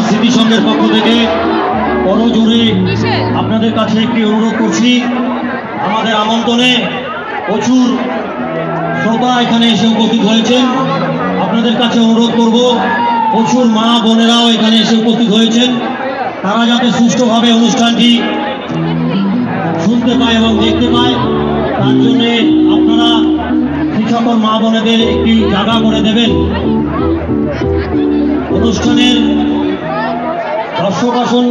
স্মৃতি সংঘের পক্ষ থেকে করজোড়ে আপনাদের কাছে একটি অনুরোধ করছি, আমাদের আমন্ত্রণে প্রচুর শ্রোতা এখানে এসে উপস্থিত হয়েছেন। আপনাদের কাছে অনুরোধ করব, প্রচুর মা বোনেরাও এখানে এসে উপস্থিত হয়েছেন, তারা যাতে সুষ্ঠুভাবে অনুষ্ঠানটি শুনতে পায় এবং দেখতে পায়, তার জন্য আপনারা সেই সকল মা বোনেদের একটি জায়গা করে দেবেন। অনুষ্ঠানের দর্শক আসন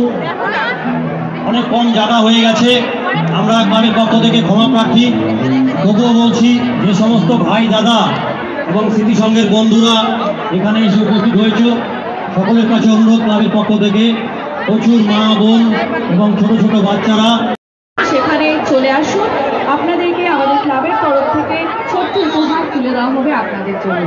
অনেক কম জায়গা হয়ে গেছে, আমরা ক্লাবের পক্ষ থেকে ক্ষমা প্রার্থী। তবুও বলছি, যে সমস্ত ভাই দাদা এবং স্মৃতি সংঘের বন্ধুরা এখানে এসে উপস্থিত হয়েছে, সকলের কাছে অনুরোধ, ক্লাবের পক্ষ থেকে প্রচুর মা বোন এবং ছোট ছোট বাচ্চারা সেখানে চলে আসুন। আপনাদেরকে আমাদের ক্লাবের তরফ থেকে ছোট্ট উপহার তুলে দেওয়া হবে আপনাদের জন্য।